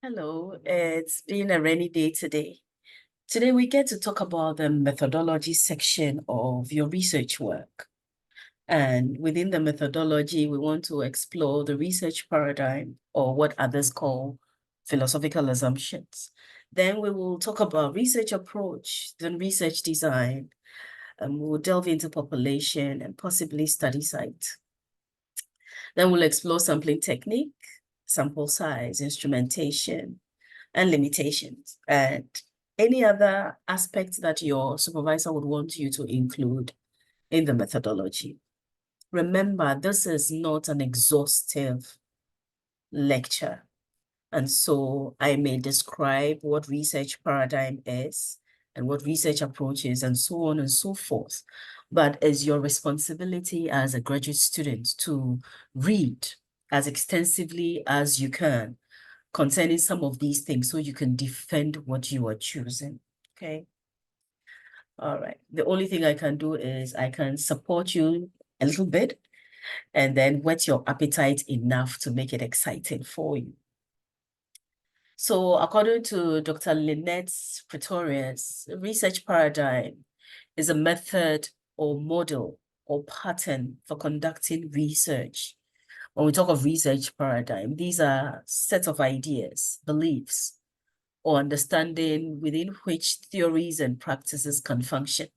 Hello, it's been a rainy day today. Today we get to talk about the methodology section of your research work. And within the methodology, we want to explore the research paradigm, or what others call philosophical assumptions. Then we will talk about research approach, then research design, and we'll delve into population and possibly study site. Then we'll explore sampling technique, sample size, instrumentation, and limitations, and any other aspects that your supervisor would want you to include in the methodology. Remember, this is not an exhaustive lecture. And so I may describe what research paradigm is and what research approach is and so on and so forth. But it's your responsibility as a graduate student to read as extensively as you can concerning some of these things so you can defend what you are choosing. Okay. All right. The only thing I can do is I can support you a little bit and then whet your appetite enough to make it exciting for you. So according to Dr. Lynette Pretorius, research paradigm is a method or model or pattern for conducting research. When we talk of research paradigm, these are sets of ideas, beliefs, or understanding within which theories and practices can function.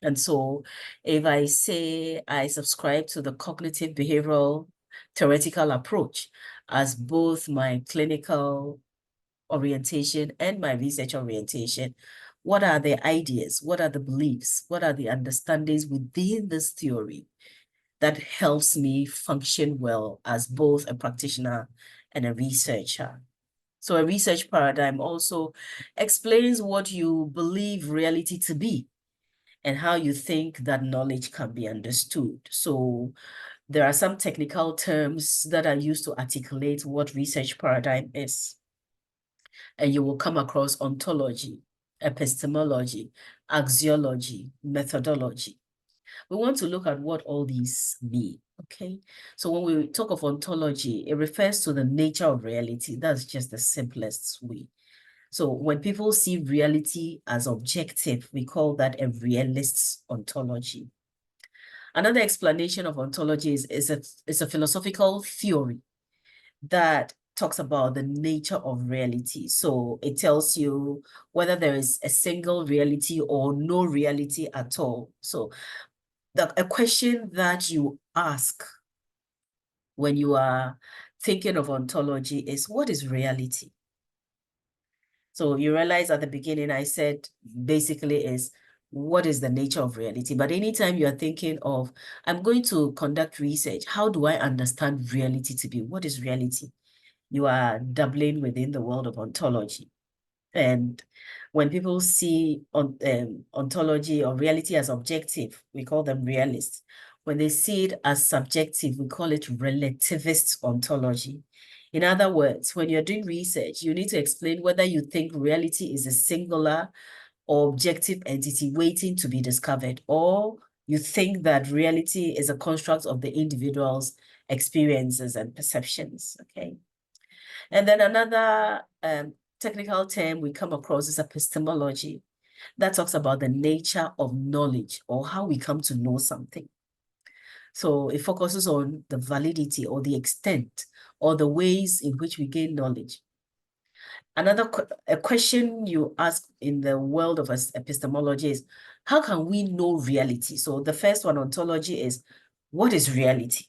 And so if I say I subscribe to the cognitive behavioral theoretical approach as both my clinical orientation and my research orientation, what are the ideas? What are the beliefs? What are the understandings within this theory that helps me function well as both a practitioner and a researcher? So a research paradigm also explains what you believe reality to be and how you think that knowledge can be understood. So there are some technical terms that are used to articulate what research paradigm is. And you will come across ontology, epistemology, axiology, methodology. We want to look at what all these mean, okay? So when we talk of ontology, it refers to the nature of reality. That's just the simplest way. So when people see reality as objective, we call that a realist ontology. Another explanation of ontology is a philosophical theory that talks about the nature of reality. So it tells you whether there is a single reality or no reality at all. So a question that you ask when you are thinking of ontology is, what is reality? So you realize at the beginning, I said basically is, what is the nature of reality? But anytime you're thinking of, I'm going to conduct research, how do I understand reality to be? What is reality? You are dabbling within the world of ontology. And when people see ontology or reality as objective, we call them realists. When they see it as subjective, we call it relativist ontology. In other words, when you're doing research, you need to explain whether you think reality is a singular or objective entity waiting to be discovered, or you think that reality is a construct of the individual's experiences and perceptions, okay? And then another technical term we come across is epistemology. That talks about the nature of knowledge or how we come to know something. So it focuses on the validity or the extent or the ways in which we gain knowledge. Another a question you ask in the world of epistemology is, how can we know reality? So the first one, ontology, is what is reality?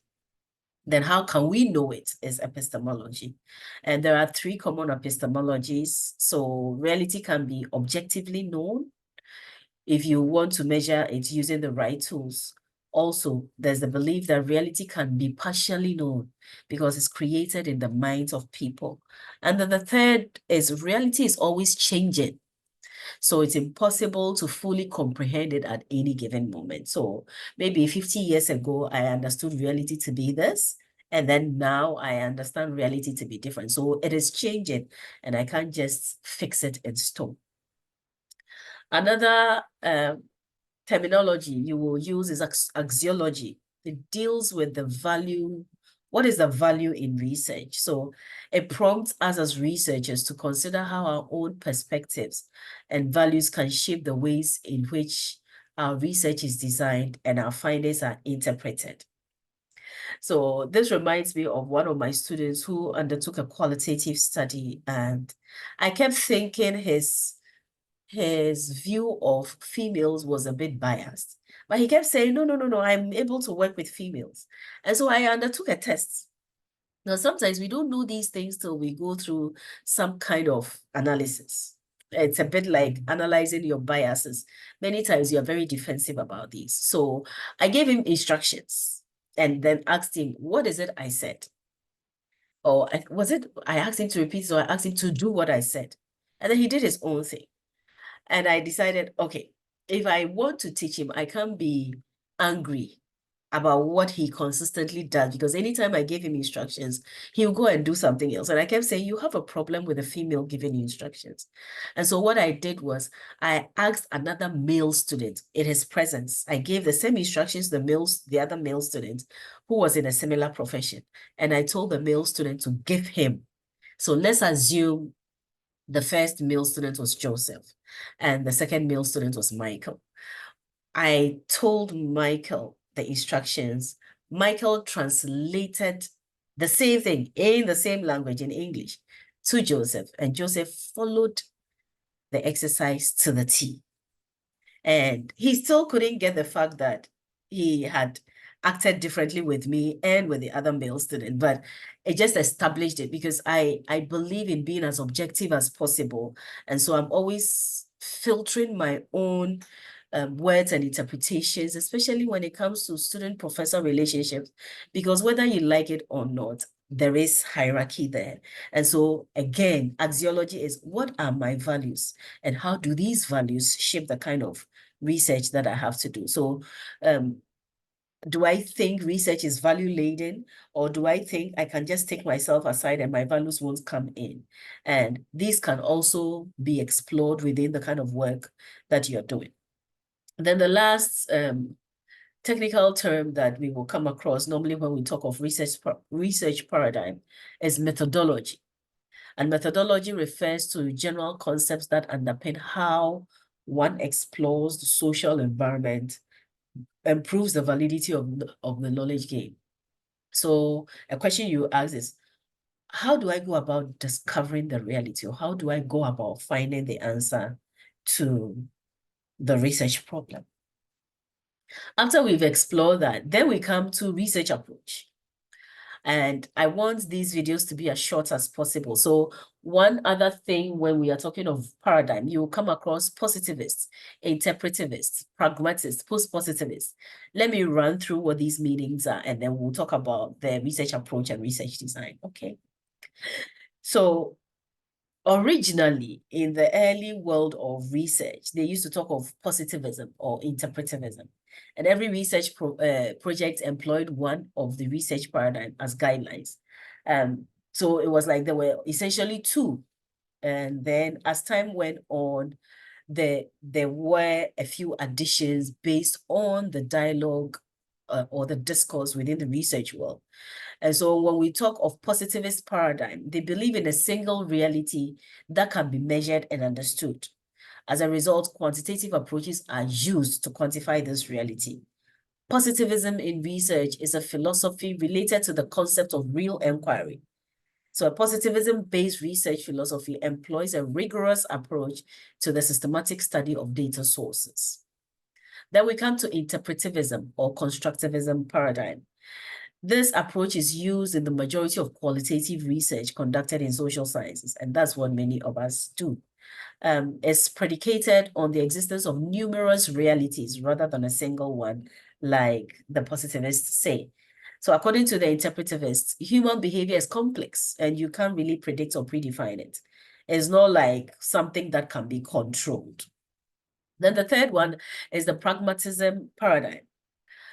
Then how can we know it is epistemology. And there are three common epistemologies. So reality can be objectively known if you want to measure it using the right tools. Also, there's the belief that reality can be partially known because it's created in the minds of people. And then the third is reality is always changing. So it's impossible to fully comprehend it at any given moment. So maybe 50 years ago, I understood reality to be this. And then now I understand reality to be different. So it is changing and I can't just fix it in stone. Another terminology you will use is axiology. It deals with the value What is the value in research? So it prompts us as researchers to consider how our own perspectives and values can shape the ways in which our research is designed and our findings are interpreted. So this reminds me of one of my students who undertook a qualitative study, and I kept thinking his view of females was a bit biased. But he kept saying, no, no, no, no, I'm able to work with females. And so I undertook a test. Now, sometimes we don't know these things till we go through some kind of analysis. It's a bit like analyzing your biases. Many times you are very defensive about these. So I gave him instructions and then asked him, what is it I said? Or was it I asked him to repeat, so I asked him to do what I said. And then he did his own thing. And I decided, okay, if I want to teach him, I can't be angry about what he consistently does, because anytime I gave him instructions, he'll go and do something else. And I kept saying, you have a problem with a female giving you instructions. And so what I did was I asked another male student in his presence. I gave the same instructions to the other male student who was in a similar profession. And I told the male student to give him. So let's assume the first male student was Joseph, and the second male student was Michael. I told Michael the instructions. Michael translated the same thing in the same language in English to Joseph, and Joseph followed the exercise to the T. And he still couldn't get the fact that he had acted differently with me and with the other male student, but it just established it because I believe in being as objective as possible. And so I'm always filtering my own words and interpretations, especially when it comes to student-professor relationships, because whether you like it or not, there is hierarchy there. And so again, axiology is, what are my values and how do these values shape the kind of research that I have to do? So do I think research is value laden, or do I think I can just take myself aside and my values won't come in? And these can also be explored within the kind of work that you're doing. Then the last technical term that we will come across normally when we talk of research paradigm is methodology. And methodology refers to general concepts that underpin how one explores the social environment, improves the validity of the knowledge gain. So a question you ask is, how do I go about discovering the reality, or how do I go about finding the answer to the research problem? After we've explored that, then we come to research approach. And I want these videos to be as short as possible. So one other thing, when we are talking of paradigm, you will come across positivists, interpretivists, pragmatists, post-positivists. Let me run through what these meanings are, and then we'll talk about the research approach and research design. Okay. So originally, in the early world of research, they used to talk of positivism or interpretivism. And every research project employed one of the research paradigm as guidelines. So it was like there were essentially two. And then as time went on, there were a few additions based on the dialogue or the discourse within the research world. And so when we talk of positivist paradigm, they believe in a single reality that can be measured and understood. As a result, quantitative approaches are used to quantify this reality. Positivism in research is a philosophy related to the concept of real inquiry. So a positivism-based research philosophy employs a rigorous approach to the systematic study of data sources. Then we come to interpretivism or constructivism paradigm. This approach is used in the majority of qualitative research conducted in social sciences, and that's what many of us do. It's predicated on the existence of numerous realities rather than a single one, like the positivists say. So according to the interpretivists, human behavior is complex and you can't really predict or predefine it. It's not like something that can be controlled. Then the third one is the pragmatism paradigm.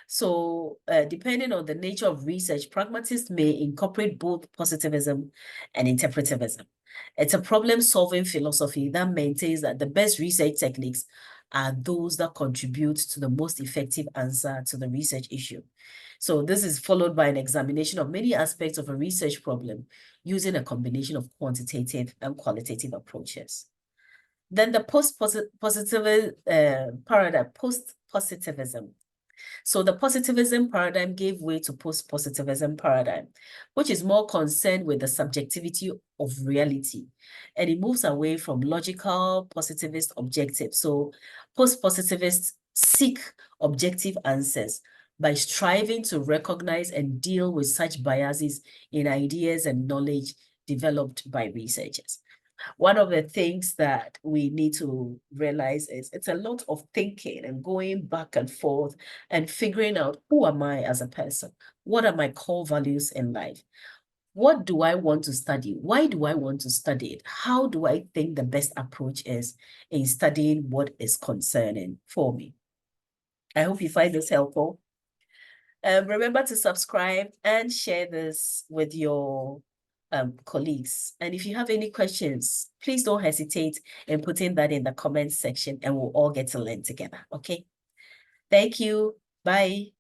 So depending on the nature of research, pragmatists may incorporate both positivism and interpretivism. It's a problem-solving philosophy that maintains that the best research techniques are those that contribute to the most effective answer to the research issue. So this is followed by an examination of many aspects of a research problem using a combination of quantitative and qualitative approaches. Then the post-positivism. So the positivism paradigm gave way to post-positivism paradigm, which is more concerned with the subjectivity of reality. And it moves away from logical positivist objectives. So post-positivists seek objective answers by striving to recognize and deal with such biases in ideas and knowledge developed by researchers. One of the things that we need to realize is it's a lot of thinking and going back and forth and figuring out, who am I as a person? What are my core values in life? What do I want to study? Why do I want to study it? How do I think the best approach is in studying what is concerning for me? I hope you find this helpful. Remember to subscribe and share this with your colleagues. And if you have any questions, please don't hesitate in putting that in the comments section and we'll all get to learn together. Okay. Thank you. Bye.